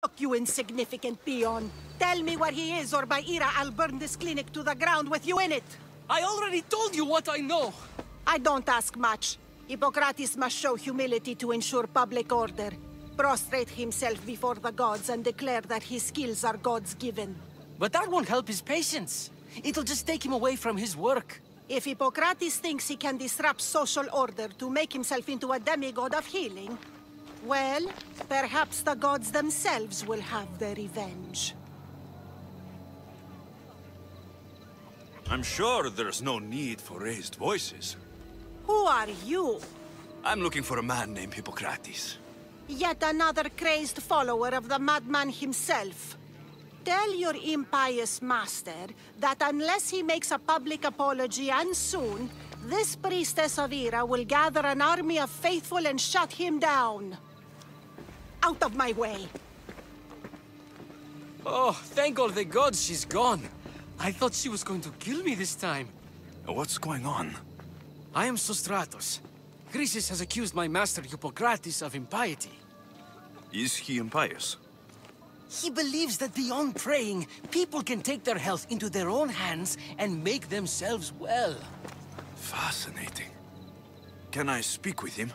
Look, you insignificant peon. Tell me where he is, or by Ira, I'll burn this clinic to the ground with you in it. I already told you what I know. I don't ask much. Hippocrates must show humility to ensure public order. Prostrate himself before the gods and declare that his skills are gods given. But that won't help his patients. It'll just take him away from his work. If Hippocrates thinks he can disrupt social order to make himself into a demigod of healing, well, perhaps the gods themselves will have their revenge. I'm sure there's no need for raised voices. Who are you? I'm looking for a man named Hippocrates. Yet another crazed follower of the madman himself. Tell your impious master that unless he makes a public apology, and soon, this priestess of Ira will gather an army of faithful and shut him down. Out of my way! Oh, thank all the gods she's gone. I thought she was going to kill me this time. What's going on? I am Sostratos. Chrysis has accused my master Hippocrates of impiety. Is he impious? He believes that beyond praying, people can take their health into their own hands and make themselves well. Fascinating. Can I speak with him?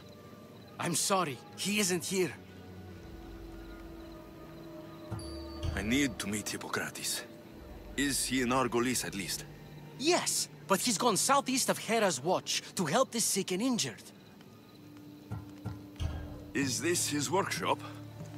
I'm sorry, he isn't here. I need to meet Hippocrates. Is he in Argolis at least? Yes, but he's gone southeast of Hera's watch to help the sick and injured. Is this his workshop?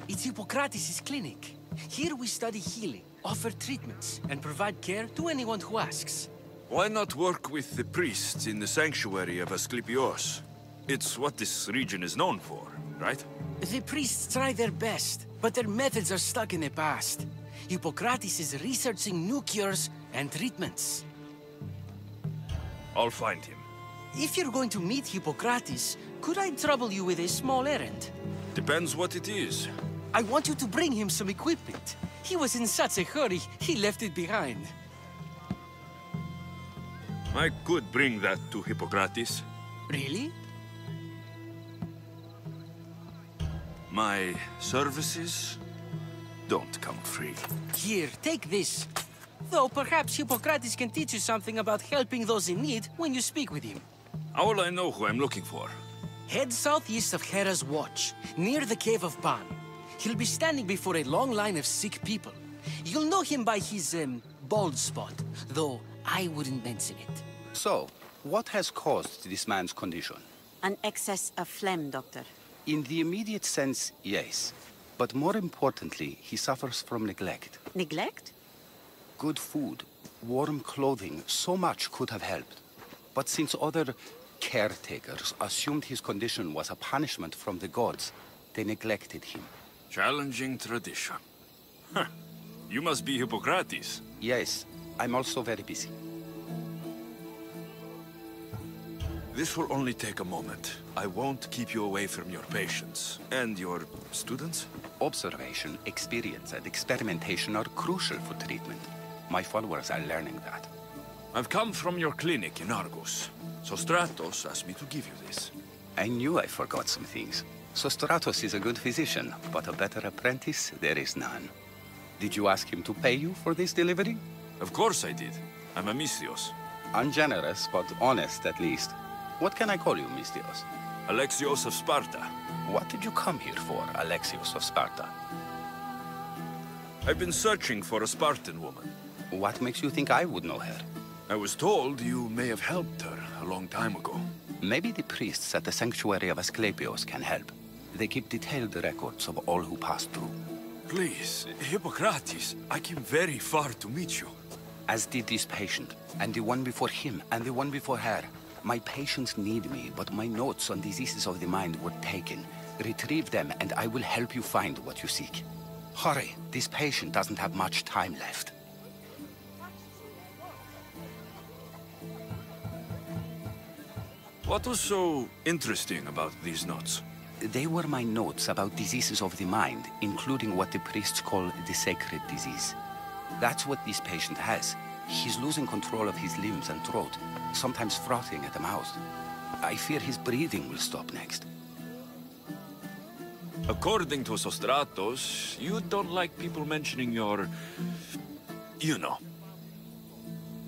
It's Hippocrates' clinic. Here we study healing, offer treatments, and provide care to anyone who asks. Why not work with the priests in the sanctuary of Asclepios? It's what this region is known for, right? The priests try their best, but their methods are stuck in the past. Hippocrates is researching new cures and treatments. I'll find him. If you're going to meet Hippocrates, could I trouble you with a small errand? Depends what it is. I want you to bring him some equipment. He was in such a hurry, he left it behind. I could bring that to Hippocrates. Really? My services don't come free. Here, take this. Though perhaps Hippocrates can teach you something about helping those in need when you speak with him. How will I know who I'm looking for? Head southeast of Hera's watch, near the Cave of Pan. He'll be standing before a long line of sick people. You'll know him by his, bald spot, though I wouldn't mention it. So, what has caused this man's condition? An excess of phlegm, Doctor. In the immediate sense, yes. But more importantly, he suffers from neglect. Neglect? Good food, warm clothing, so much could have helped. But since other caretakers assumed his condition was a punishment from the gods, they neglected him. Challenging tradition. Huh. You must be Hippocrates. Yes, I'm also very busy. This will only take a moment. I won't keep you away from your patients. And your students? Observation, experience, and experimentation are crucial for treatment. My followers are learning that. I've come from your clinic in Argos. Sostratos asked me to give you this. I knew I forgot some things. Sostratos is a good physician, but a better apprentice there is none. Did you ask him to pay you for this delivery? Of course I did. I'm a Mystios. Ungenerous, but honest at least. What can I call you, Mystios? Alexios of Sparta. What did you come here for, Alexios of Sparta? I've been searching for a Spartan woman. What makes you think I would know her? I was told you may have helped her a long time ago. Maybe the priests at the sanctuary of Asclepios can help. They keep detailed records of all who passed through. Please, Hippocrates, I came very far to meet you. As did this patient, and the one before him, and the one before her. My patients need me, but my notes on diseases of the mind were taken. Retrieve them, and I will help you find what you seek. Hurry, this patient doesn't have much time left. What was so interesting about these notes? They were my notes about diseases of the mind, including what the priests call the sacred disease. That's what this patient has. He's losing control of his limbs and throat, sometimes frothing at the mouth. I fear his breathing will stop next. According to Sostratos, you don't like people mentioning your... you know.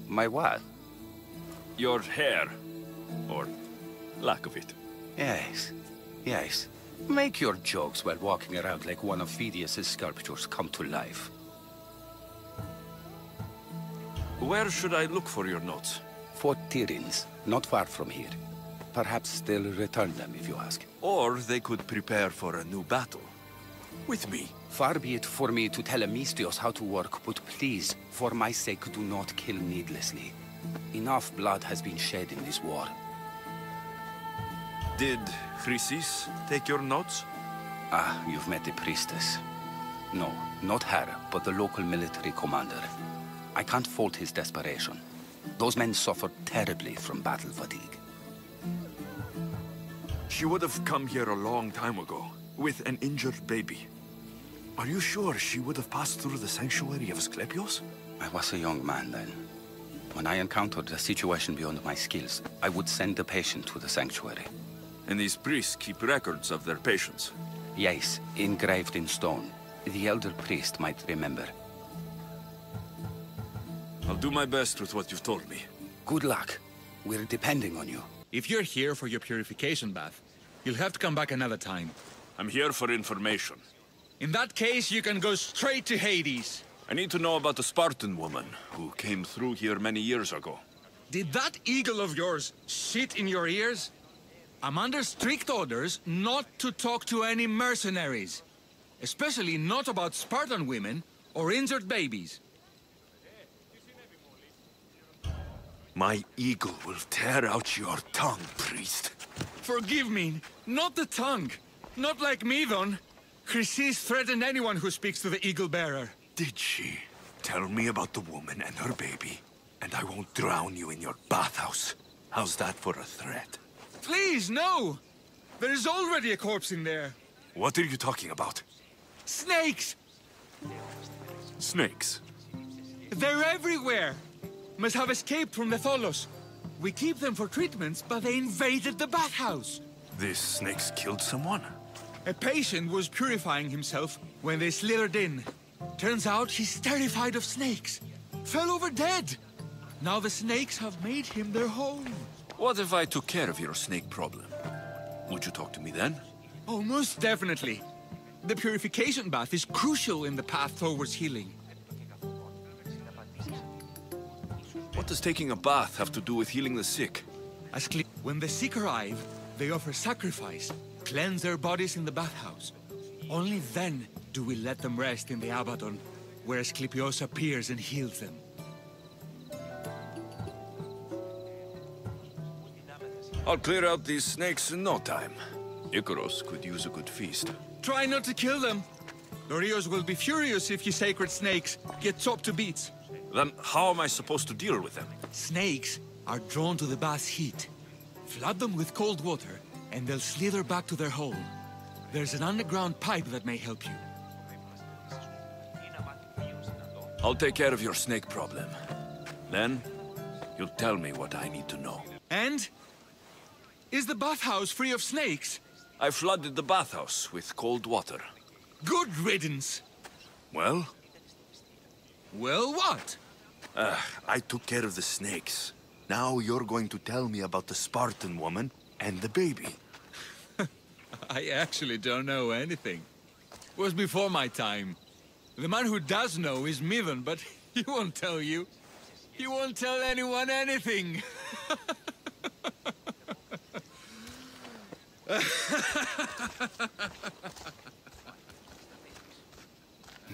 My what? Your hair. Or lack of it. Yes, yes. Make your jokes while walking around like one of Phidias' sculptures come to life. Where should I look for your notes? Fort Tyrins, not far from here. Perhaps they'll return them if you ask. Or they could prepare for a new battle. With me. Far be it for me to tell Amistios how to work, but please, for my sake, do not kill needlessly. Enough blood has been shed in this war. Did Chrysis take your notes? Ah, you've met the priestess. No, not her, but the local military commander. I can't fault his desperation. Those men suffered terribly from battle fatigue. She would have come here a long time ago, with an injured baby. Are you sure she would have passed through the sanctuary of Asclepios? I was a young man then. When I encountered a situation beyond my skills, I would send the patient to the sanctuary. And these priests keep records of their patients? Yes, engraved in stone. The elder priest might remember. I'll do my best with what you've told me. Good luck. We're depending on you. If you're here for your purification bath, you'll have to come back another time. I'm here for information. In that case, you can go straight to Hades. I need to know about the Spartan woman who came through here many years ago. Did that eagle of yours shit in your ears? I'm under strict orders not to talk to any mercenaries. Especially not about Spartan women or injured babies. My eagle will tear out your tongue, priest. Forgive me, not the tongue. Not like Medon. Chrysis threatened anyone who speaks to the eagle bearer. Did she? Tell me about the woman and her baby, and I won't drown you in your bathhouse. How's that for a threat? Please, no! There's already a corpse in there. What are you talking about? Snakes! Snakes? They're everywhere! Must have escaped from the Tholos. We keep them for treatments, but they invaded the bathhouse. These snakes killed someone? A patient was purifying himself when they slithered in. Turns out he's terrified of snakes. Fell over dead. Now the snakes have made him their home. What if I took care of your snake problem? Would you talk to me then? Oh, most definitely. The purification bath is crucial in the path towards healing. What does taking a bath have to do with healing the sick? When the sick arrive, they offer sacrifice, cleanse their bodies in the bathhouse. Only then do we let them rest in the Abaddon, where Asclepios appears and heals them. I'll clear out these snakes in no time. Icaros could use a good feast. Try not to kill them. Dorios will be furious if you sacred snakes get chopped to bits. Then how am I supposed to deal with them? Snakes are drawn to the bath's heat. Flood them with cold water, and they'll slither back to their hole. There's an underground pipe that may help you. I'll take care of your snake problem. Then, you'll tell me what I need to know. And? Is the bathhouse free of snakes? I flooded the bathhouse with cold water. Good riddance. Well? Well, what? I took care of the snakes. Now you're going to tell me about the Spartan woman and the baby. I actually don't know anything. It was before my time. The man who does know is Medon, but he won't tell you. He won't tell anyone anything.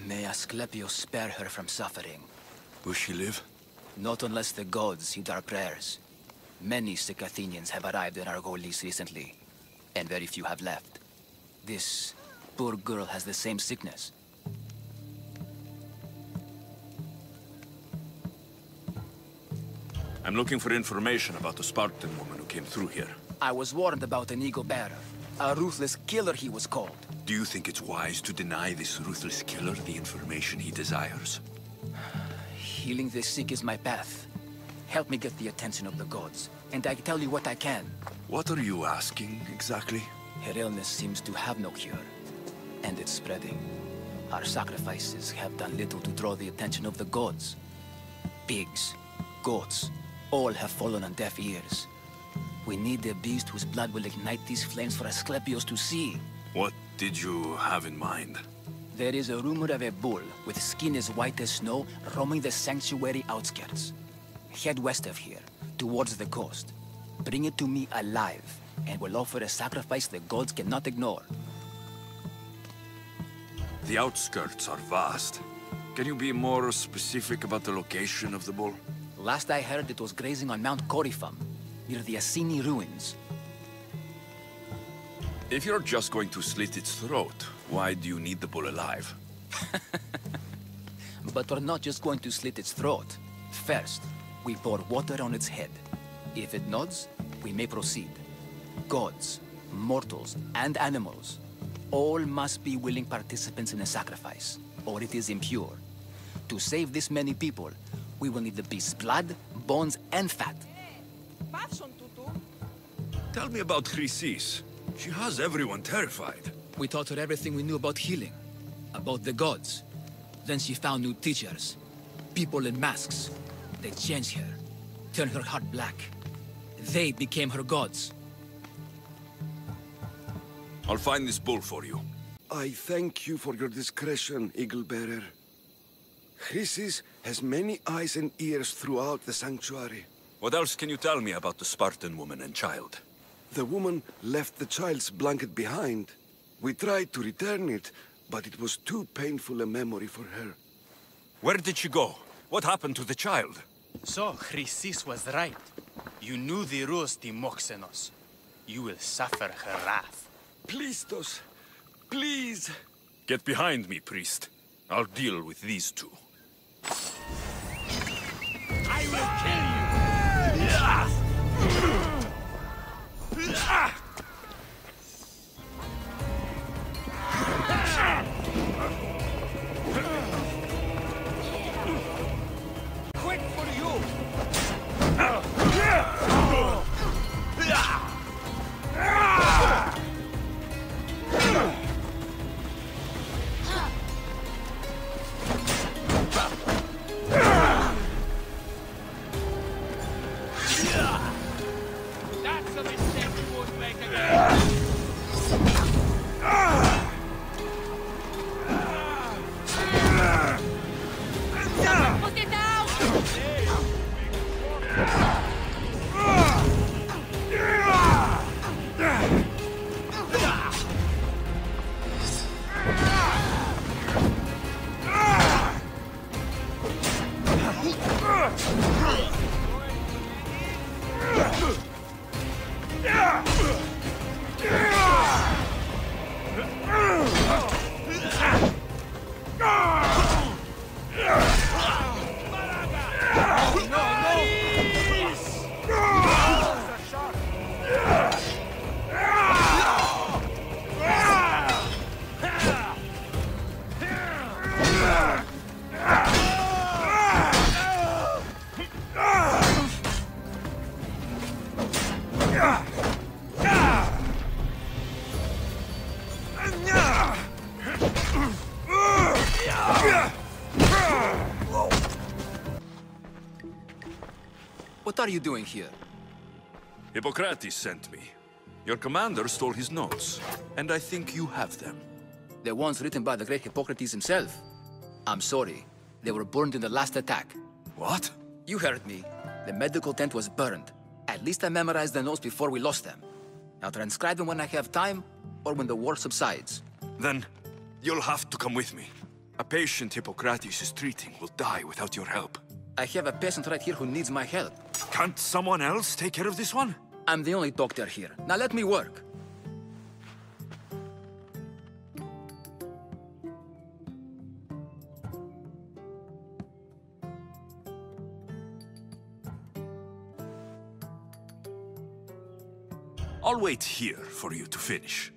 May Asclepios spare her from suffering. Will she live? Not unless the gods heed our prayers. Many sick Athenians have arrived in Argolis recently, and very few have left. This poor girl has the same sickness. I'm looking for information about the Spartan woman who came through here. I was warned about an eagle bearer. A ruthless killer, he was called. Do you think it's wise to deny this ruthless killer the information he desires? Healing the sick is my path. Help me get the attention of the gods, and I tell you what I can. What are you asking, exactly? Her illness seems to have no cure. and it's spreading. Our sacrifices have done little to draw the attention of the gods. Pigs, goats, all have fallen on deaf ears. We need a beast whose blood will ignite these flames for Asclepios to see. What did you have in mind? There is a rumor of a bull with skin as white as snow roaming the sanctuary outskirts. Head west of here, towards the coast. Bring it to me alive, and we'll offer a sacrifice the gods cannot ignore. The outskirts are vast. Can you be more specific about the location of the bull? Last I heard, it was grazing on Mount Corifum, near the Assini ruins. If you're just going to slit its throat, why do you need the bull alive? But we're not just going to slit its throat. First, we pour water on its head. If it nods, we may proceed. Gods, mortals, and animals, all must be willing participants in a sacrifice, or it is impure. To save this many people, we will need the beast's blood, bones, and fat. Tell me about Chrysis. She has everyone terrified. We taught her everything we knew about healing, about the gods. Then she found new teachers, people in masks. They changed her, turned her heart black. They became her gods. I'll find this bull for you. I thank you for your discretion, Eagle-Bearer. Chrysis has many eyes and ears throughout the sanctuary. What else can you tell me about the Spartan woman and child? The woman left the child's blanket behind. We tried to return it, but it was too painful a memory for her. Where did she go? What happened to the child? So, Chrysis was right. You knew the rules, Timoxenos. You will suffer her wrath. Plistos, please. Get behind me, priest. I'll deal with these two. I will kill you! Quick for you! That's a mistake you won't make again! Put it down! What are you doing here? Hippocrates sent me. Your commander stole his notes, and I think you have them. The ones written by the great Hippocrates himself. I'm sorry. They were burned in the last attack. What? You heard me. The medical tent was burned. At least I memorized the notes before we lost them. I'll transcribe them when I have time, or when the war subsides. Then, you'll have to come with me. A patient Hippocrates is treating will die without your help. I have a patient right here who needs my help. Can't someone else take care of this one? I'm the only doctor here. Now let me work. I'll wait here for you to finish.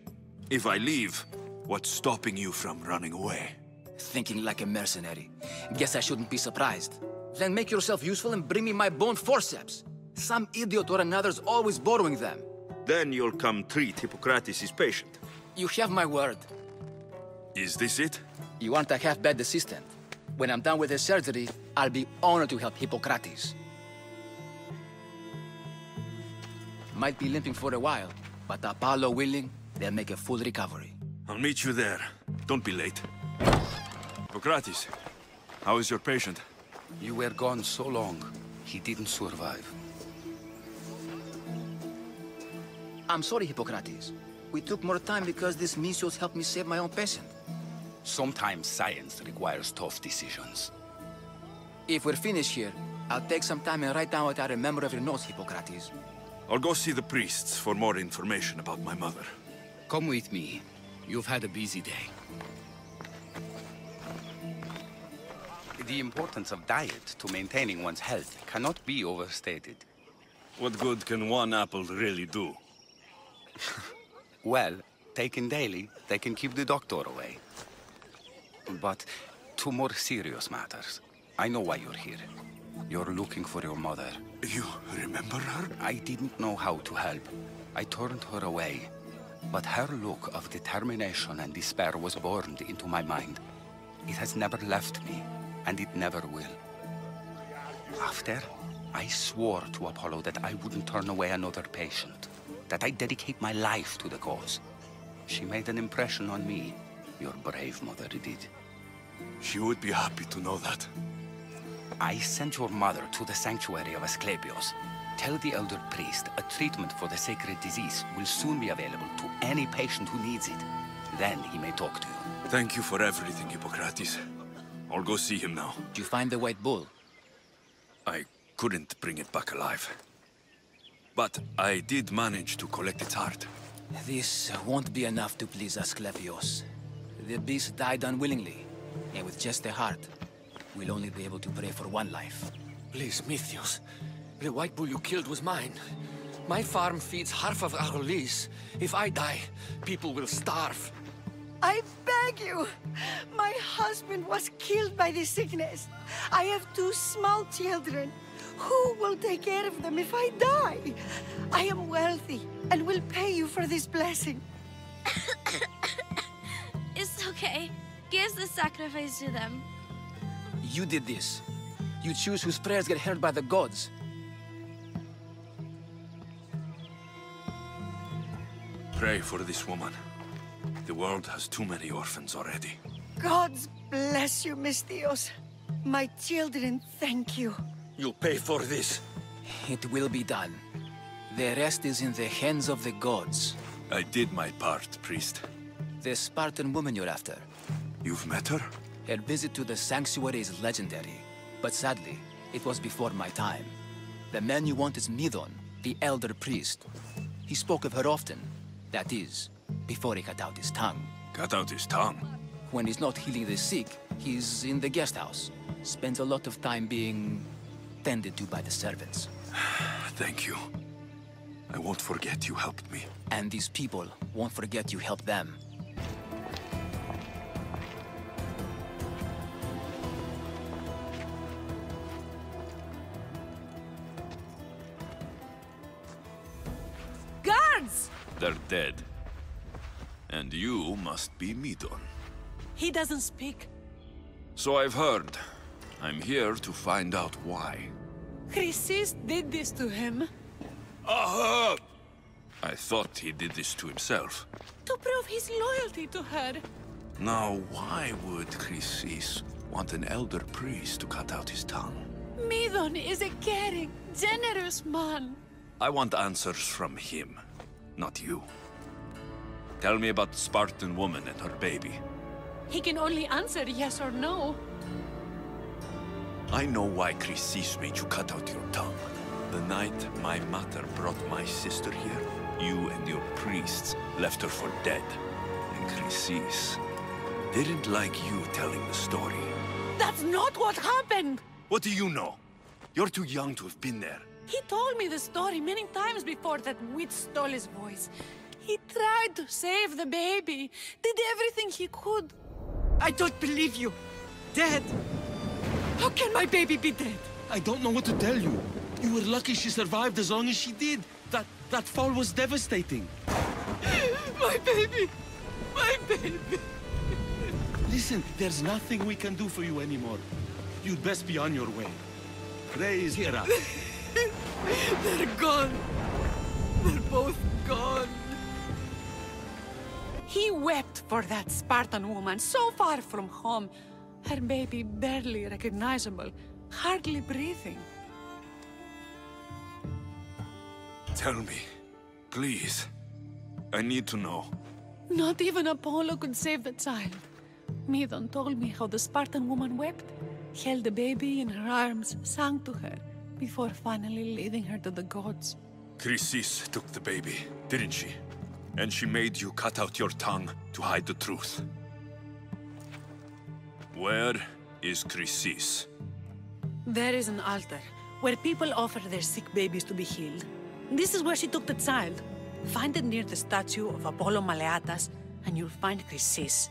If I leave, what's stopping you from running away? Thinking like a mercenary. Guess I shouldn't be surprised. Then make yourself useful and bring me my bone forceps. Some idiot or another's always borrowing them. Then you'll come treat Hippocrates' patient. You have my word. Is this it? You want a half-bad assistant? When I'm done with the surgery, I'll be honored to help Hippocrates. Might be limping for a while, but Apollo willing, they'll make a full recovery. I'll meet you there. Don't be late. Hippocrates, how is your patient? You were gone so long, he didn't survive. I'm sorry, Hippocrates. We took more time because this measles helped me save my own patient. Sometimes science requires tough decisions. If we're finished here, I'll take some time and write down what I remember of your notes, Hippocrates. I'll go see the priests for more information about my mother. Come with me. You've had a busy day. The importance of diet to maintaining one's health cannot be overstated. What good can one apple really do? Well, taken daily, they can keep the doctor away. But to more serious matters, I know why you're here. You're looking for your mother. You remember her? I didn't know how to help. I turned her away. But her look of determination and despair was burned into my mind. It has never left me, and it never will. After, I swore to Apollo that I wouldn't turn away another patient, that I'd dedicate my life to the cause. She made an impression on me. Your brave mother did. She would be happy to know that. I sent your mother to the sanctuary of Asclepios. Tell the elder priest a treatment for the sacred disease will soon be available to any patient who needs it. Then he may talk to you. Thank you for everything, Hippocrates. I'll go see him now. Did you find the white bull? I couldn't bring it back alive. But I did manage to collect its heart. This won't be enough to please Asclepios. The beast died unwillingly, and with just the heart, we'll only be able to pray for one life. Please, Mythios. The white bull you killed was mine. My farm feeds half of our lease. If I die, people will starve. I beg you! My husband was killed by this sickness. I have 2 small children. Who will take care of them if I die? I am wealthy and will pay you for this blessing. It's okay. Give the sacrifice to them. You did this. You choose whose prayers get heard by the gods. Pray for this woman. The world has too many orphans already. Gods bless you, Mystios. My children thank you. You'll pay for this. It will be done. The rest is in the hands of the gods. I did my part, priest. The Spartan woman you're after. You've met her? Her visit to the sanctuary is legendary, but sadly, it was before my time. The man you want is Midon, the elder priest. He spoke of her often. That is, before he cut out his tongue. Cut out his tongue? When he's not healing the sick, he's in the guest house. Spends a lot of time being tended to by the servants. Thank you. I won't forget you helped me. And these people won't forget you helped them. Guards! They're dead. And you must be Midon. He doesn't speak. So I've heard. I'm here to find out why. Chrysis did this to him. Aha! I thought he did this to himself. To prove his loyalty to her. Now, why would Chrysis want an elder priest to cut out his tongue? Midon is a caring, generous man. I want answers from him, not you. Tell me about the Spartan woman and her baby. He can only answer yes or no. I know why Chrysis made you cut out your tongue. The night my mother brought my sister here, you and your priests left her for dead. And Chrysis didn't like you telling the story. That's not what happened! What do you know? You're too young to have been there. He told me the story many times before that witch stole his voice. He tried to save the baby, did everything he could. I don't believe you. Dead? How can my baby be dead? I don't know what to tell you. You were lucky she survived as long as she did. That fall was devastating. My baby! My baby! Listen, there's nothing we can do for you anymore. You'd best be on your way. Praise Hera. They're gone. They're both gone. He wept for that Spartan woman so far from home. Her baby barely recognizable, hardly breathing. Tell me, please. I need to know. Not even Apollo could save the child. Medon told me how the Spartan woman wept, held the baby in her arms, sang to her, before finally leading her to the gods. Chrysis took the baby, didn't she? And she made you cut out your tongue to hide the truth. Where is Chrysis? There is an altar, where people offer their sick babies to be healed. This is where she took the child. Find it near the statue of Apollo Maleatas, and you'll find Chrysis.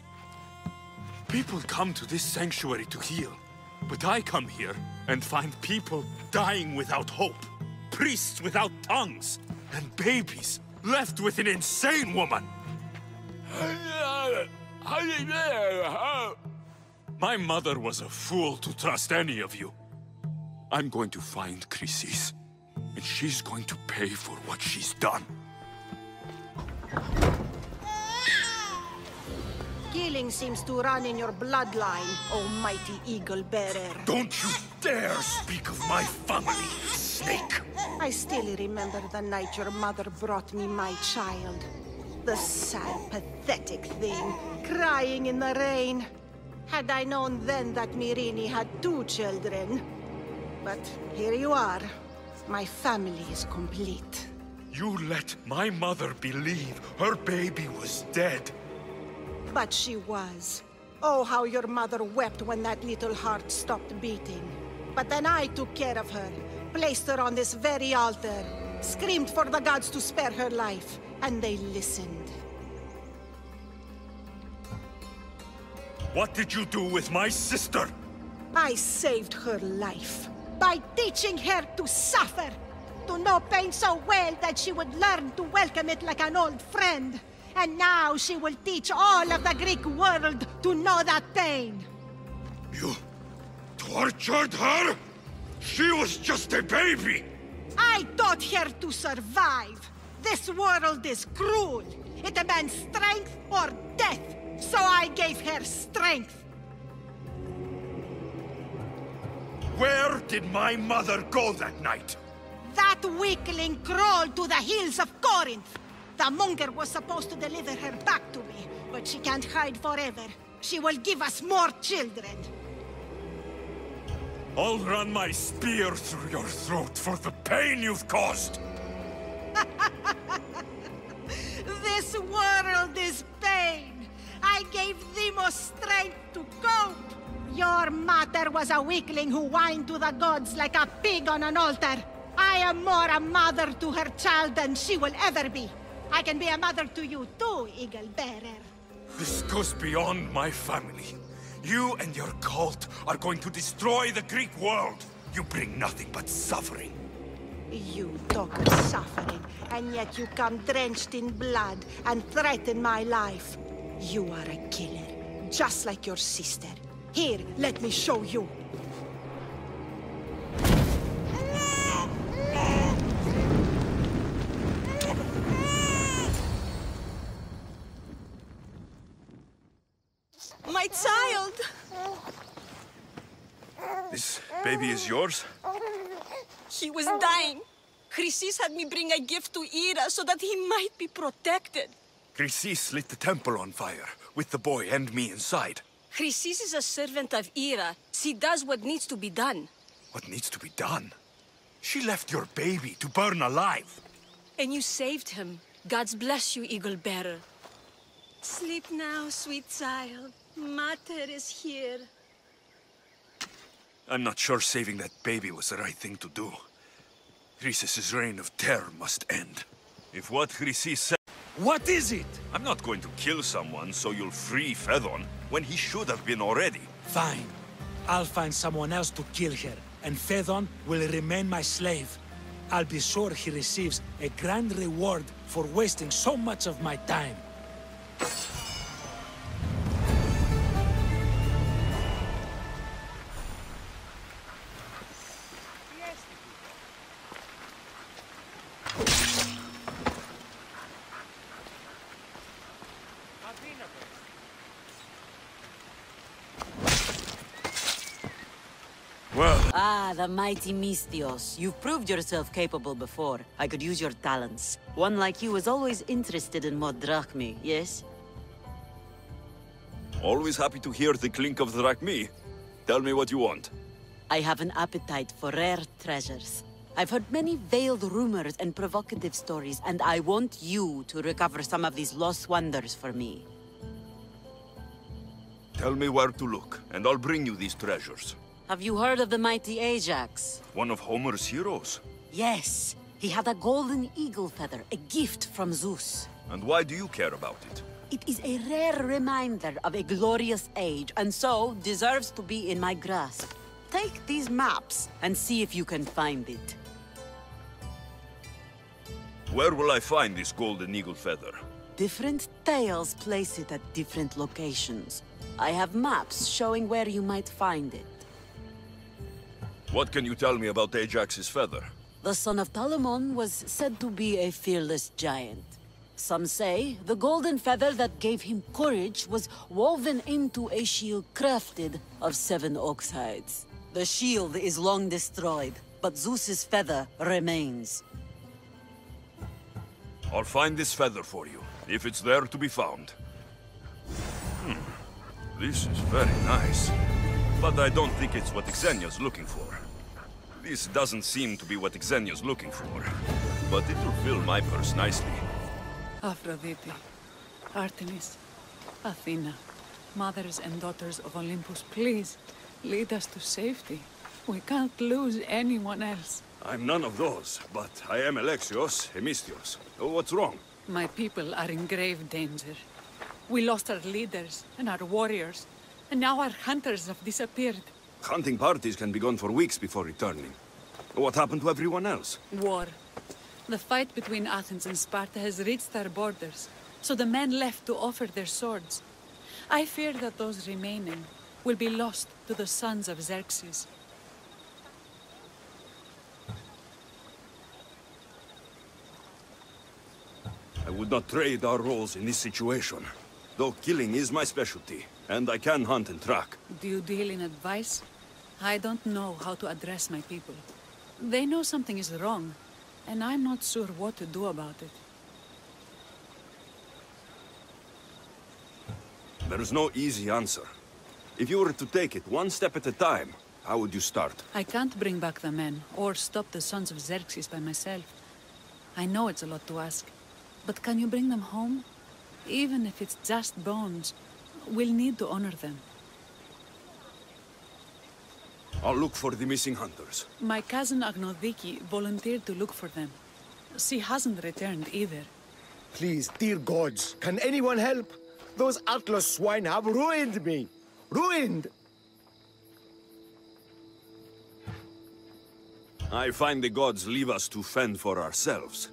People come to this sanctuary to heal. But I come here and find people dying without hope. Priests without tongues. And babies left with an insane woman. My mother was a fool to trust any of you. I'm going to find Chrysis, and she's going to pay for what she's done. Killing seems to run in your bloodline, almighty eagle bearer. Don't you dare speak of my family, snake! I still remember the night your mother brought me my child. The sad, pathetic thing, crying in the rain. Had I known then that Myrrine had 2 children. But here you are. My family is complete. You let my mother believe her baby was dead. But she was. Oh, how your mother wept when that little heart stopped beating. But then I took care of her, placed her on this very altar, screamed for the gods to spare her life, and they listened. What did you do with my sister? I saved her life by teaching her to suffer, to know pain so well that she would learn to welcome it like an old friend. And now she will teach all of the Greek world to know that pain. You tortured her? She was just a baby! I taught her to survive. This world is cruel. It demands strength or death. So I gave her strength. Where did my mother go that night? That weakling crawled to the hills of Corinth. The monger was supposed to deliver her back to me, but she can't hide forever. She will give us more children. I'll run my spear through your throat for the pain you've caused! This world is pain. I gave Demos strength to cope. Your mother was a weakling who whined to the gods like a pig on an altar. I am more a mother to her child than she will ever be. I can be a mother to you too, Eagle Bearer. This goes beyond my family. You and your cult are going to destroy the Greek world. You bring nothing but suffering. You talk of suffering, and yet you come drenched in blood and threaten my life. You are a killer, just like your sister. Here, let me show you. My child! This baby is yours? He was dying. Chrysis had me bring a gift to Hera so that he might be protected. Chrysis lit the temple on fire, with the boy and me inside. Chrysis is a servant of Hera. She does what needs to be done. What needs to be done? She left your baby to burn alive. And you saved him. Gods bless you, Eagle Bearer. Sleep now, sweet child. Mater is here. I'm not sure saving that baby was the right thing to do. Chrysis' reign of terror must end. If what Chrysis said... What is it? I'm not going to kill someone so you'll free Phaedon when he should have been already. Fine. I'll find someone else to kill her, and Phaedon will remain my slave. I'll be sure he receives a grand reward for wasting so much of my time. Well... Ah, the mighty Mistios. You've proved yourself capable before. I could use your talents. One like you is always interested in more drachmi, yes? Always happy to hear the clink of the drachmi. Tell me what you want. I have an appetite for rare treasures. I've heard many veiled rumors and provocative stories, and I want you to recover some of these lost wonders for me. Tell me where to look, and I'll bring you these treasures. Have you heard of the mighty Ajax? One of Homer's heroes? Yes. He had a golden eagle feather, a gift from Zeus. And why do you care about it? It is a rare reminder of a glorious age, and so deserves to be in my grasp. Take these maps and see if you can find it. Where will I find this golden eagle feather? Different tales place it at different locations. I have maps showing where you might find it. What can you tell me about Ajax's feather? The son of Telamon was said to be a fearless giant. Some say the golden feather that gave him courage was woven into a shield crafted of 7 ox hides. The shield is long destroyed, but Zeus's feather remains. I'll find this feather for you, if it's there to be found. This is very nice. But I don't think it's what Xenia's looking for. This doesn't seem to be what Xenia's looking for. But it will fill my purse nicely. Aphrodite, Artemis, Athena, mothers and daughters of Olympus, please, lead us to safety. We can't lose anyone else. I'm none of those, but I am Alexios, Hemistios. What's wrong? My people are in grave danger. We lost our leaders and our warriors, and now our hunters have disappeared. Hunting parties can be gone for weeks before returning. What happened to everyone else? War. The fight between Athens and Sparta has reached our borders, so the men left to offer their swords. I fear that those remaining will be lost to the sons of Xerxes. I would not trade our roles in this situation. Though killing is my specialty, and I can hunt and track. Do you deal in advice? I don't know how to address my people. They know something is wrong, and I'm not sure what to do about it. There's no easy answer. If you were to take it one step at a time, how would you start? I can't bring back the men, or stop the sons of Xerxes by myself. I know it's a lot to ask, but can you bring them home? Even if it's just bones, we'll need to honor them. I'll look for the missing hunters. My cousin Agnodiki volunteered to look for them. She hasn't returned either. Please, dear gods, can anyone help? Those Atlas swine have ruined me! Ruined! I find the gods leave us to fend for ourselves.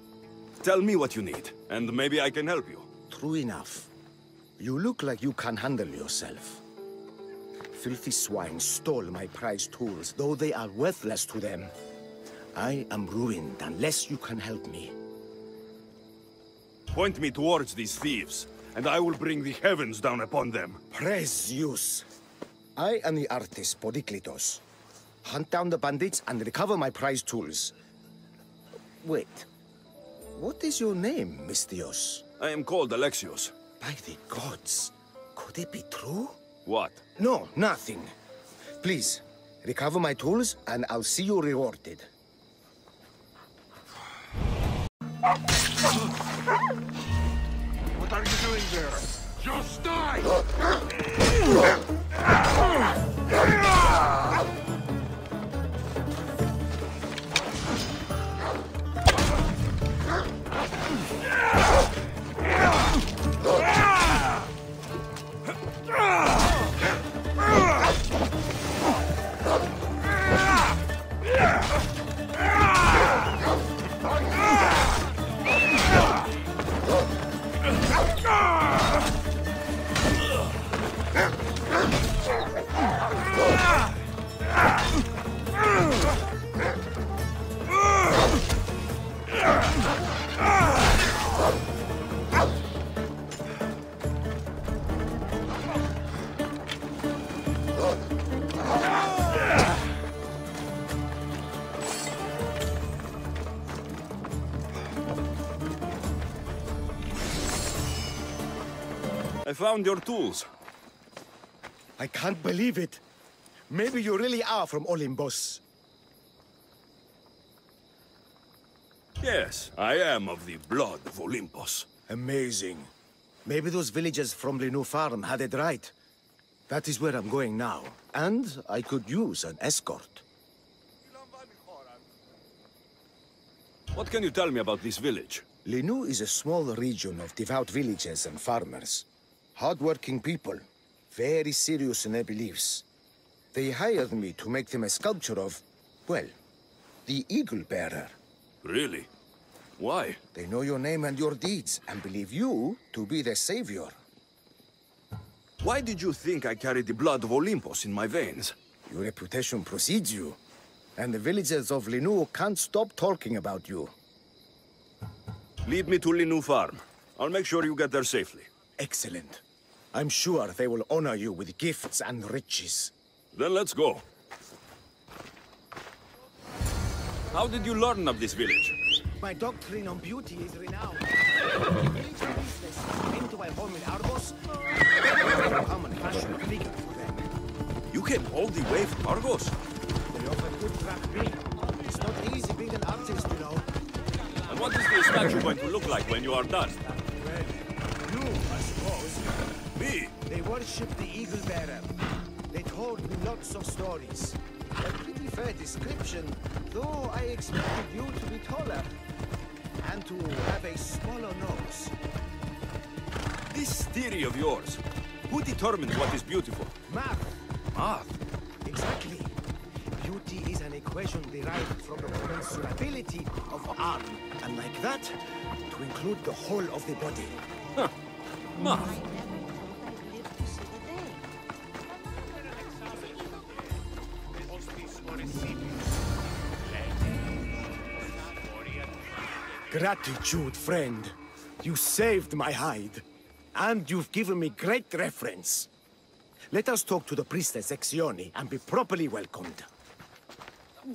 Tell me what you need, and maybe I can help you. True enough. You look like you can handle yourself. Filthy swine stole my prized tools, though they are worthless to them. I am ruined unless you can help me. Point me towards these thieves, and I will bring the heavens down upon them. Praise Zeus! I am the artist Podiklitos. Hunt down the bandits and recover my prized tools. Wait. What is your name, Mistios? I am called Alexios. By the gods, could it be true? What? No, nothing. Please, recover my tools and I'll see you rewarded. What are you doing there? Just die! I found your tools. I can't believe it. Maybe you really are from Olympus. Yes, I am of the blood of Olympus. Amazing. Maybe those villagers from the new farm had it right. That is where I'm going now. And I could use an escort. What can you tell me about this village? Linu is a small region of devout villagers and farmers. Hard-working people, very serious in their beliefs. They hired me to make them a sculpture of, well, the Eagle Bearer. Really? Why? They know your name and your deeds, and believe you to be their savior. Why did you think I carried the blood of Olympus in my veins? Your reputation precedes you, and the villagers of Linu can't stop talking about you. Lead me to Linu Farm. I'll make sure you get there safely. Excellent. I'm sure they will honor you with gifts and riches. Then let's go. How did you learn of this village? My doctrine on beauty is renowned. Village priestess came to my home in Argos. Become a fashion figure for them. You came all the way from Argos? They offer good track me. It's not easy being an artist, you know. And what is the statue going to look like when you are done? Well, you, I suppose. Me? They worship the Eagle Bearer. They told me lots of stories. A pretty fair description, though I expected you to be taller. And to have a smaller nose. This theory of yours, who determines what is beautiful? Math. Math? Exactly. Beauty is an equation derived from the commensurability of arm. And like that, to include the whole of the body. Huh. Math. Gratitude, friend. You saved my hide. And you've given me great reference. Let us talk to the priestess Exioni and be properly welcomed.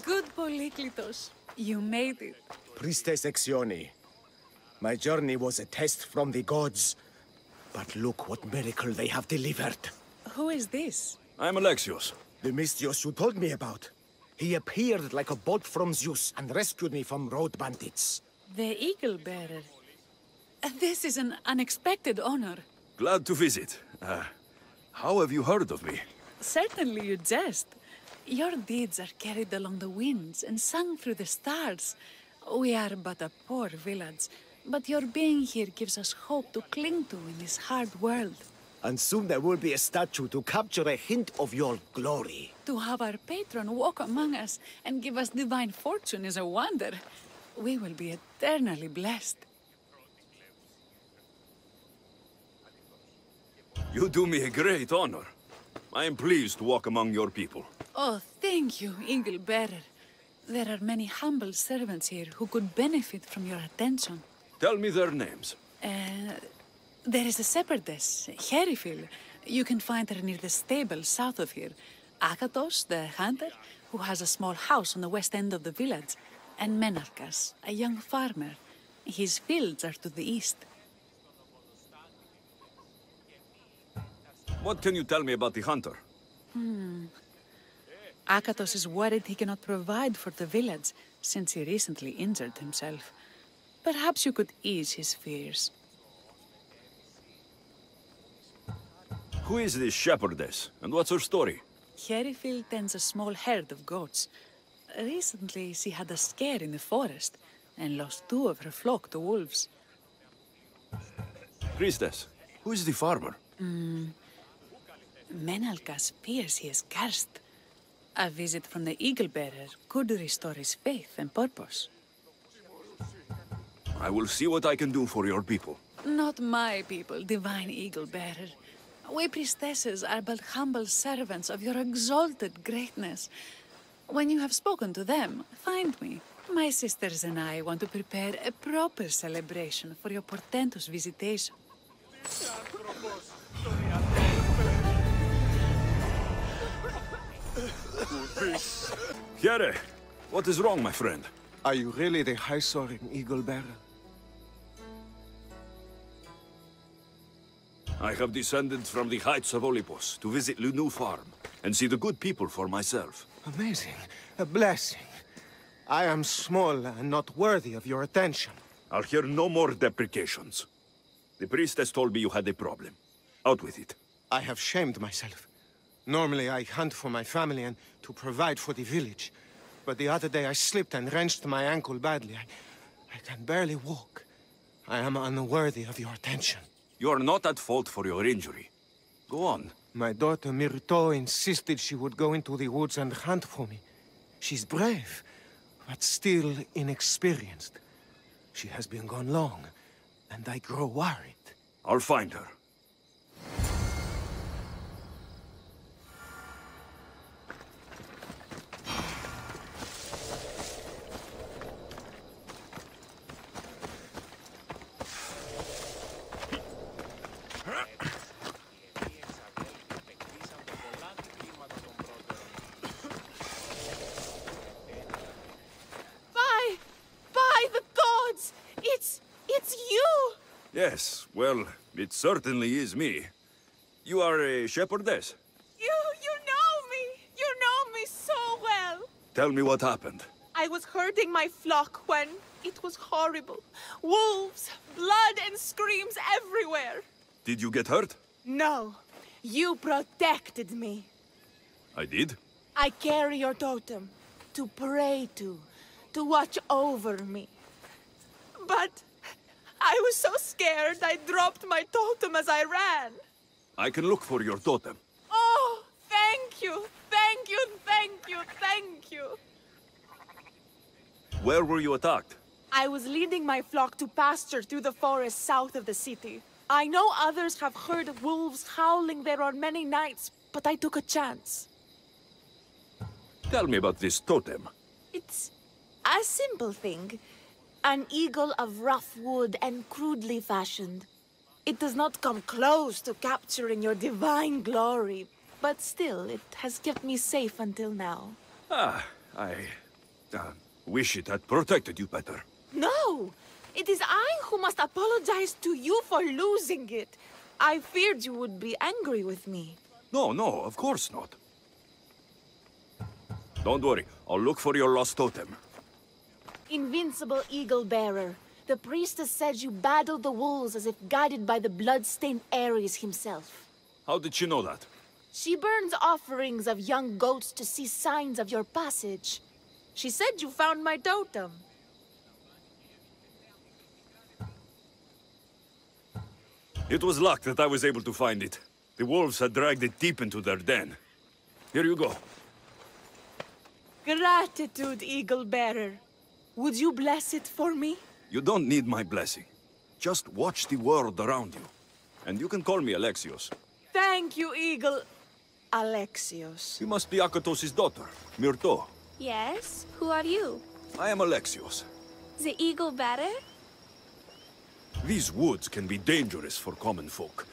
Good, Polyklitos. You made it. Priestess Exioni, my journey was a test from the gods. But look what miracle they have delivered. Who is this? I'm Alexios. The Mystios you told me about. He appeared like a bolt from Zeus and rescued me from road bandits. The Eagle Bearer. This is an unexpected honor. Glad to visit. How have you heard of me? Certainly you jest. Your deeds are carried along the winds and sung through the stars. We are but a poor village, but your being here gives us hope to cling to in this hard world. And soon there will be a statue to capture a hint of your glory. To have our patron walk among us and give us divine fortune is a wonder. We will be eternally blessed. You do me a great honor. I am pleased to walk among your people. Oh, thank you, Eagle Bearer. There are many humble servants here who could benefit from your attention. Tell me their names. There is a shepherdess, Herifil. You can find her near the stable south of here. Akatos, the hunter, who has a small house on the west end of the village. And Menalkas, a young farmer. His fields are to the east. What can you tell me about the hunter? Akatos is worried he cannot provide for the village, since he recently injured himself. Perhaps you could ease his fears. Who is this shepherdess, and what's her story? Herifil tends a small herd of goats. Recently, she had a scare in the forest, and lost 2 of her flock to wolves. Priestess, who is the farmer? Menalkas fears he is cursed. A visit from the Eagle Bearer could restore his faith and purpose. I will see what I can do for your people. Not my people, divine Eagle Bearer. We priestesses are but humble servants of your exalted greatness. When you have spoken to them, find me. My sisters and I want to prepare a proper celebration for your portentous visitation. Here, what is wrong, my friend? Are you really the high-soaring Eagle Bearer? I have descended from the heights of Olympus to visit the new farm and see the good people for myself. Amazing. A blessing. I am small and not worthy of your attention. I'll hear no more deprecations. The priestess told me you had a problem. Out with it. I have shamed myself. Normally I hunt for my family and to provide for the village. But the other day I slipped and wrenched my ankle badly. I can barely walk. I am unworthy of your attention. You are not at fault for your injury. Go on. My daughter Myrto insisted she would go into the woods and hunt for me. She's brave, but still inexperienced. She has been gone long, and I grow worried. I'll find her. Yes, well, it certainly is me. You are a shepherdess? You know me! You know me so well! Tell me what happened. I was herding my flock when it was horrible. Wolves, blood and screams everywhere. Did you get hurt? No, you protected me. I did? I carry your totem to pray to watch over me. But I was so scared I dropped my totem as I ran. I can look for your totem. Oh, thank you, thank you, thank you, thank you. Where were you attacked? I was leading my flock to pasture through the forest south of the city. I know others have heard wolves howling there on many nights, but I took a chance. Tell me about this totem. It's a simple thing. An eagle of rough wood and crudely fashioned. It does not come close to capturing your divine glory, but still, it has kept me safe until now. I wish it had protected you better. No! It is I who must apologize to you for losing it. I feared you would be angry with me. No, of course not. Don't worry, I'll look for your lost totem. Invincible Eagle Bearer, the priestess said you battled the wolves as if guided by the blood-stained Ares himself. How did she know that? She burns offerings of young goats to see signs of your passage. She said you found my totem. It was luck that I was able to find it. The wolves had dragged it deep into their den. Here you go. Gratitude, Eagle Bearer. Would you bless it for me? You don't need my blessing. Just watch the world around you. And you can call me Alexios. Thank you, Eagle... Alexios. You must be Akatos' daughter, Myrto. Yes? Who are you? I am Alexios. The Eagle Bearer? These woods can be dangerous for common folk.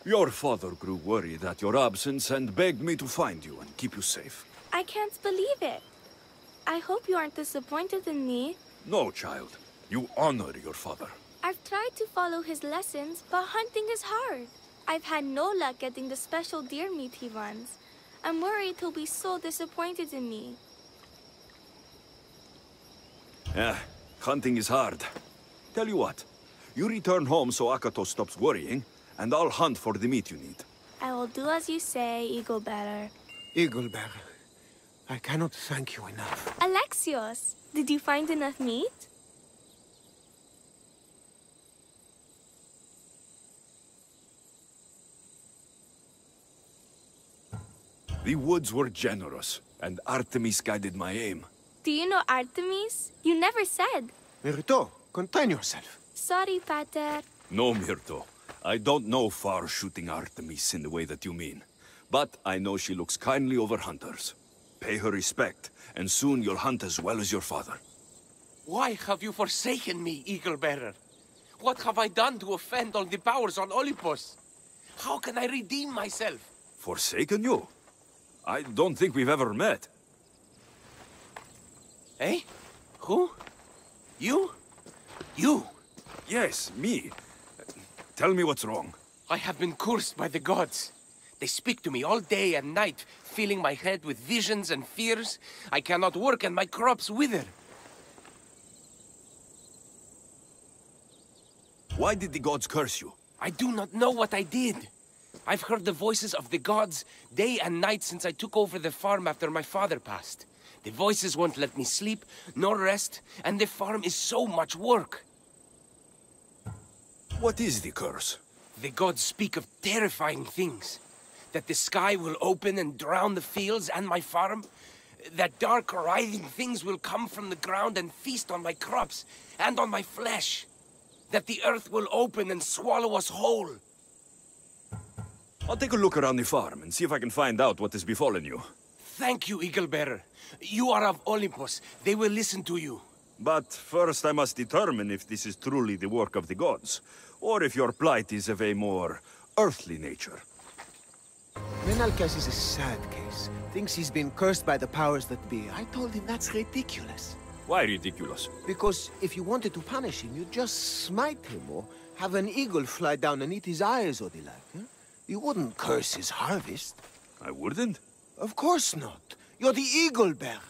Your father grew worried at your absence and begged me to find you and keep you safe. I can't believe it. I hope you aren't disappointed in me. No, child. You honor your father. I've tried to follow his lessons, but hunting is hard. I've had no luck getting the special deer meat he wants. I'm worried he'll be so disappointed in me. Yeah, hunting is hard. Tell you what, you return home so Akatos stops worrying, and I'll hunt for the meat you need. I will do as you say, Eagle Bearer. Eagle Bearer, I cannot thank you enough. Alexios, did you find enough meat? The woods were generous, and Artemis guided my aim. Do you know Artemis? You never said. Myrto, contain yourself. Sorry, Pater. No, Myrto. I don't know far-shooting Artemis in the way that you mean. But I know she looks kindly over hunters. Pay her respect, and soon you'll hunt as well as your father. Why have you forsaken me, Eagle Bearer? What have I done to offend all the powers on Olympus? How can I redeem myself? Forsaken you? I don't think we've ever met. Eh? Who? You? You? Yes, me. Tell me what's wrong. I have been cursed by the gods. They speak to me all day and night, filling my head with visions and fears. I cannot work and my crops wither. Why did the gods curse you? I do not know what I did. I've heard the voices of the gods day and night since I took over the farm after my father passed. The voices won't let me sleep, nor rest, and the farm is so much work. What is the curse? The gods speak of terrifying things. That the sky will open and drown the fields and my farm. That dark, writhing things will come from the ground and feast on my crops and on my flesh. That the earth will open and swallow us whole. I'll take a look around the farm and see if I can find out what has befallen you. Thank you, Eagle Bearer. You are of Olympus. They will listen to you. But first I must determine if this is truly the work of the gods, or if your plight is of a more earthly nature. Menalcas is a sad case. Thinks he's been cursed by the powers that be. I told him that's ridiculous. Why ridiculous? Because if you wanted to punish him, you'd just smite him, or have an eagle fly down and eat his eyes or the like. Huh? You wouldn't curse his harvest. I wouldn't? Of course not. You're the eagle bearer.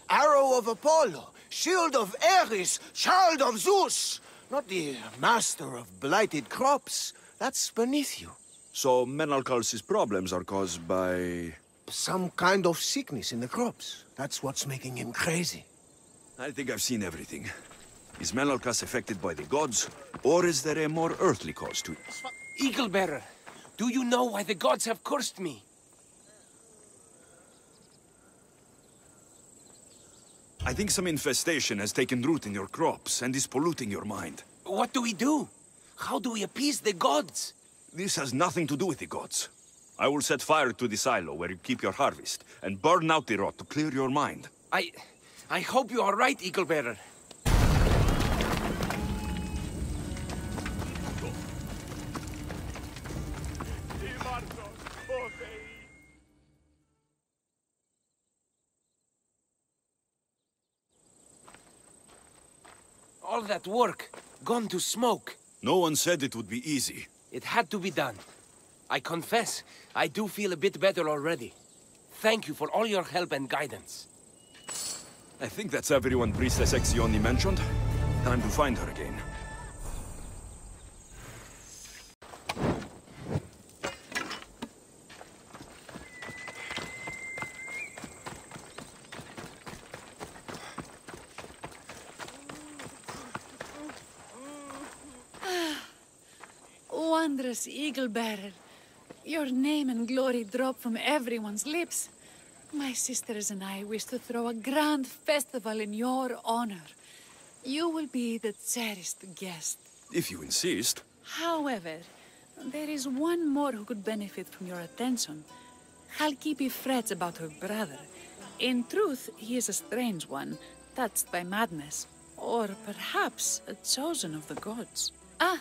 Arrow of Apollo, shield of Ares, child of Zeus. Not the master of blighted crops. That's beneath you. So Menalcal's problems are caused by... some kind of sickness in the crops. That's what's making him crazy. I think I've seen everything. Is Menalcas affected by the gods, or is there a more earthly cause to it? Eagle Bearer, do you know why the gods have cursed me? I think some infestation has taken root in your crops and is polluting your mind. What do we do? How do we appease the gods? This has nothing to do with the gods. I will set fire to the silo where you keep your harvest, and burn out the rot to clear your mind. I hope you are right, Eagle Bearer. All that work, gone to smoke. No one said it would be easy. It had to be done. I confess, I do feel a bit better already. Thank you for all your help and guidance. I think that's everyone Priestess Exioni mentioned. Time to find her again. Wondrous Eagle Bearer. Your name and glory drop from everyone's lips. My sisters and I wish to throw a grand festival in your honor. You will be the cherished guest. If you insist. However, there is one more who could benefit from your attention. Halkipi frets about her brother. In truth, he is a strange one, touched by madness. Or perhaps a chosen of the gods. Ah,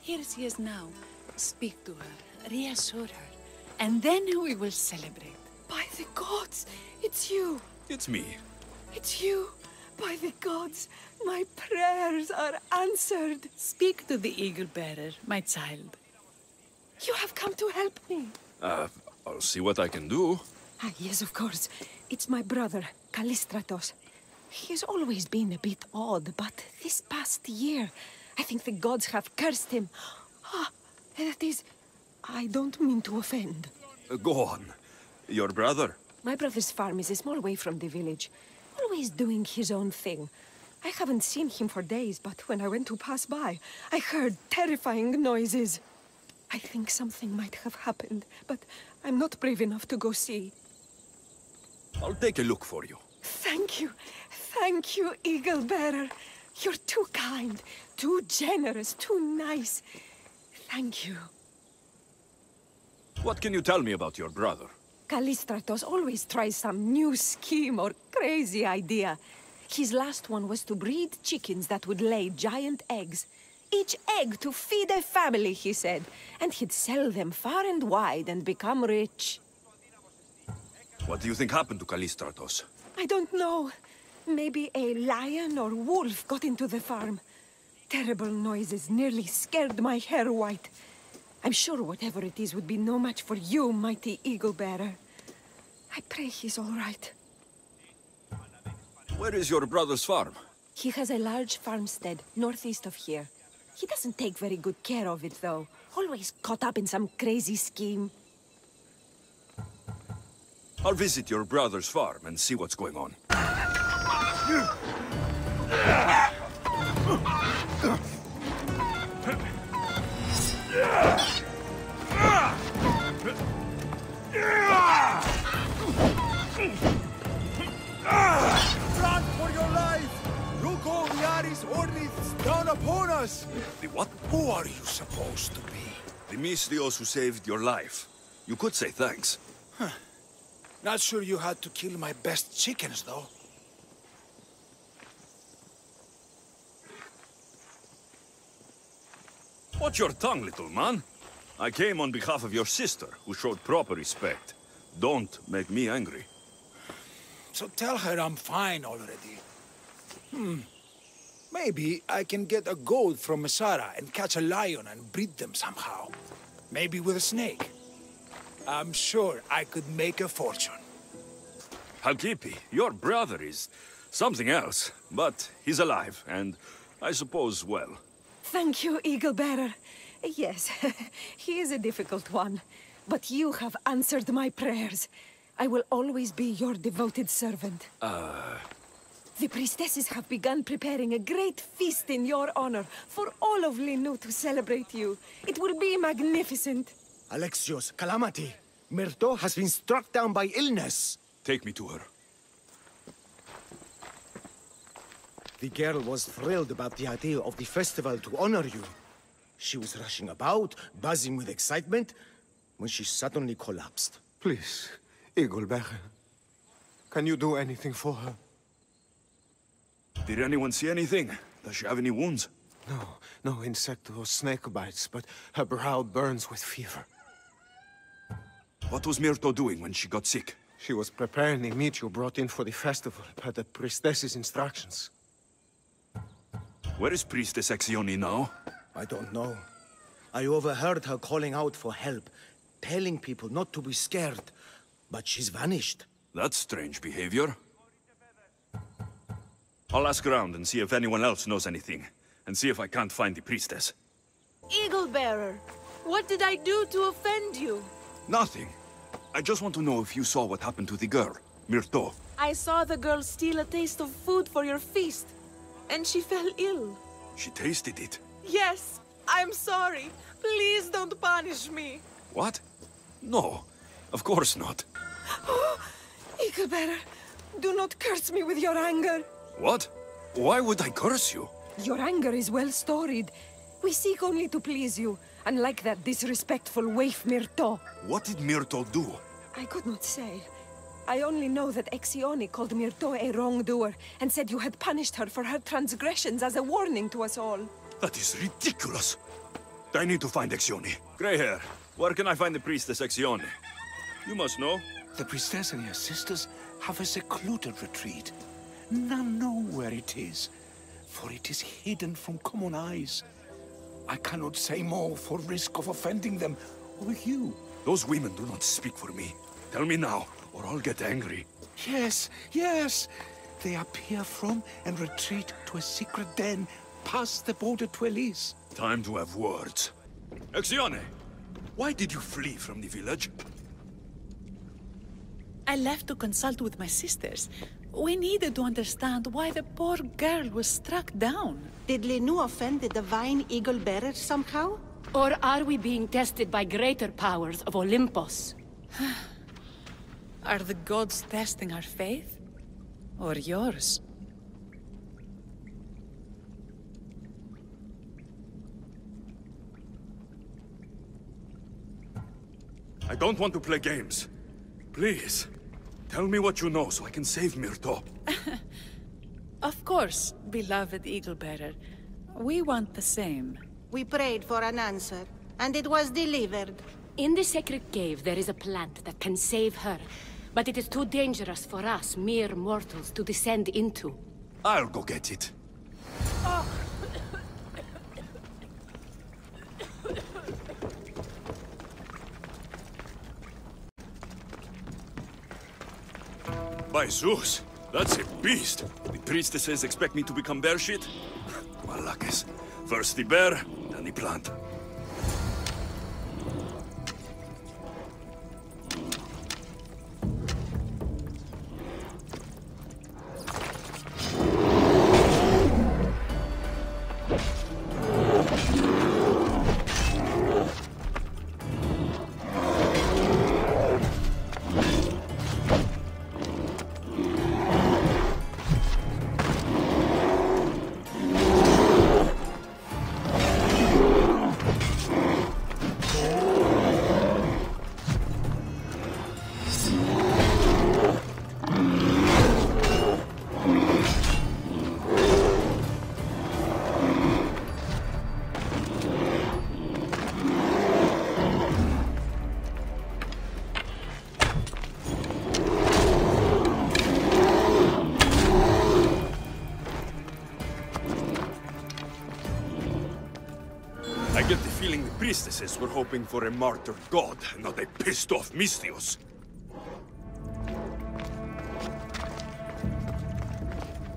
here she is now. Speak to her, reassure her, and then we will celebrate. By the gods, it's you. It's me. It's you. By the gods, my prayers are answered. Speak to the Eagle Bearer, my child. You have come to help me. I'll see what I can do. Ah, yes, of course. It's my brother, Callistratos. He's always been a bit odd, but this past year, I think the gods have cursed him. Ah, that is... I don't mean to offend. Go on. Your brother? My brother's farm is a small way from the village. Always doing his own thing. I haven't seen him for days, but when I went to pass by, I heard terrifying noises. I think something might have happened, but I'm not brave enough to go see. I'll take a look for you. Thank you. Thank you, Eagle Bearer. You're too kind, too generous, too nice. Thank you. What can you tell me about your brother? Callistratos always tries some new scheme or crazy idea. His last one was to breed chickens that would lay giant eggs. Each egg to feed a family, he said. And he'd sell them far and wide and become rich. What do you think happened to Callistratos? I don't know. Maybe a lion or wolf got into the farm. Terrible noises nearly scared my hair white. I'm sure whatever it is would be no match for you, mighty eagle-bearer. I pray he's all right. Where is your brother's farm? He has a large farmstead northeast of here. He doesn't take very good care of it, though. Always caught up in some crazy scheme. I'll visit your brother's farm and see what's going on. Run for your life! Look, all the Aris Orniths down upon us! The what? Who are you supposed to be? The Mystios who saved your life. You could say thanks. Not sure you had to kill my best chickens, though. Watch your tongue, little man. I came on behalf of your sister, who showed proper respect. Don't make me angry. So tell her I'm fine already. Maybe I can get a goat from Masara and catch a lion and breed them somehow. Maybe with a snake. I'm sure I could make a fortune. Halkipi, your brother is something else, but he's alive, and I suppose well. Thank you, Eagle-bearer. Yes, he is a difficult one, but you have answered my prayers. I will always be your devoted servant. The priestesses have begun preparing a great feast in your honor for all of Linu to celebrate you. It will be magnificent. Alexios, calamity. Myrto has been struck down by illness. Take me to her. The girl was thrilled about the idea of the festival to honor you. She was rushing about, buzzing with excitement, when she suddenly collapsed. Please, Eagle-bearer, can you do anything for her? Did anyone see anything? Does she have any wounds? No insect or snake bites, but her brow burns with fever. What was Myrto doing when she got sick? She was preparing the meat you brought in for the festival, per the priestess's instructions. Where is Priestess Exioni now? I don't know. I overheard her calling out for help, telling people not to be scared, but she's vanished. That's strange behavior. I'll ask around and see if anyone else knows anything, and see if I can't find the priestess. Eagle-bearer, what did I do to offend you? Nothing. I just want to know if you saw what happened to the girl, Myrto. I saw the girl steal a taste of food for your feast, and she fell ill. She tasted it. Yes, I'm sorry. Please don't punish me. What? No, of course not. Eagle-bearer, do not curse me with your anger. What? Why would I curse you? Your anger is well storied. We seek only to please you, unlike that disrespectful waif Myrto. What did Myrto do? I could not say. I only know that Exioni called Myrto a wrongdoer and said you had punished her for her transgressions as a warning to us all. That is ridiculous. I need to find Exioni. Grey hair, where can I find the priestess Exioni? You must know. The priestess and her sisters have a secluded retreat. None know where it is, for it is hidden from common eyes. I cannot say more for risk of offending them or you. Those women do not speak for me. Tell me now, or I'll get angry. Yes. They appear from and retreat to a secret den past the border to Elise. Time to have words. Exione, why did you flee from the village? I left to consult with my sisters. We needed to understand why the poor girl was struck down. Did Linu offend the divine Eagle-bearer somehow? Or are we being tested by greater powers of Olympus? Are the gods testing our faith? Or yours? I don't want to play games. Please, tell me what you know so I can save Myrto. Of course, beloved Eagle-bearer. We want the same. We prayed for an answer, and it was delivered. In the sacred cave, there is a plant that can save her. But it is too dangerous for us, mere mortals, to descend into. I'll go get it. By Zeus, that's a beast. The priestesses expect me to become bear shit? Malakis. First the bear, then the plant. I get the feeling the priestesses were hoping for a martyred god, not a pissed-off Mystios.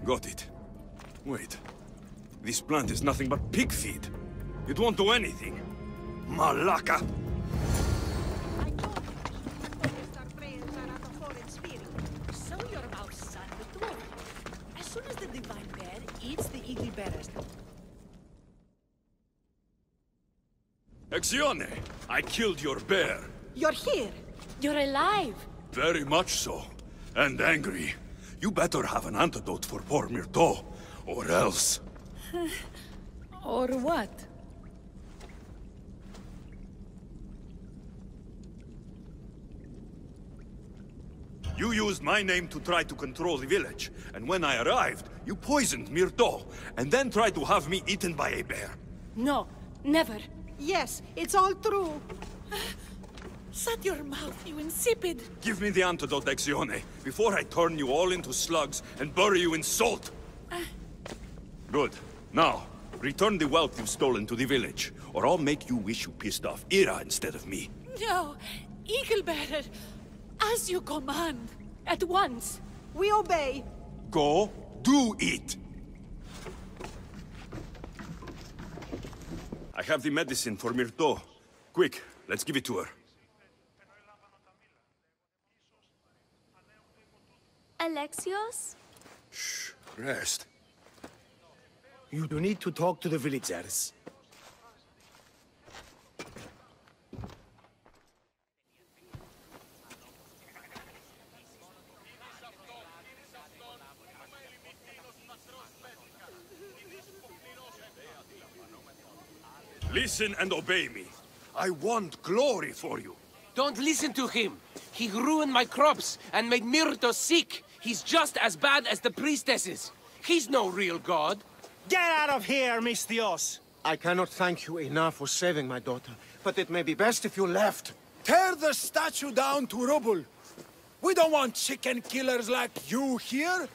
Got it. Wait. This plant is nothing but pig feed. It won't do anything. Malaka! So your mouth, son, the door. As soon as the divine bear eats the eagle bearers. Exione! I killed your bear. You're here. You're alive. Very much so. And angry. You better have an antidote for poor Myrto, or else. Or what? You used my name to try to control the village, and when I arrived, you poisoned Myrto, and then tried to have me eaten by a bear. No, never. Yes, it's all true. Shut your mouth, you insipid! Give me the antidote, Exione, before I turn you all into slugs and bury you in salt! Good. Now, return the wealth you've stolen to the village, or I'll make you wish you pissed off Ira instead of me. No, eagle bearer, as you command. At once. We obey. Go, do it! I have the medicine for Myrto. Quick, let's give it to her. Alexios? Shh, rest. You do need to talk to the villagers. Listen and obey me. I want glory for you. Don't listen to him. He ruined my crops and made Myrto sick. He's just as bad as the priestesses. He's no real god. Get out of here, Mystios! I cannot thank you enough for saving my daughter, but it may be best if you left. Tear the statue down to rubble. We don't want chicken killers like you here.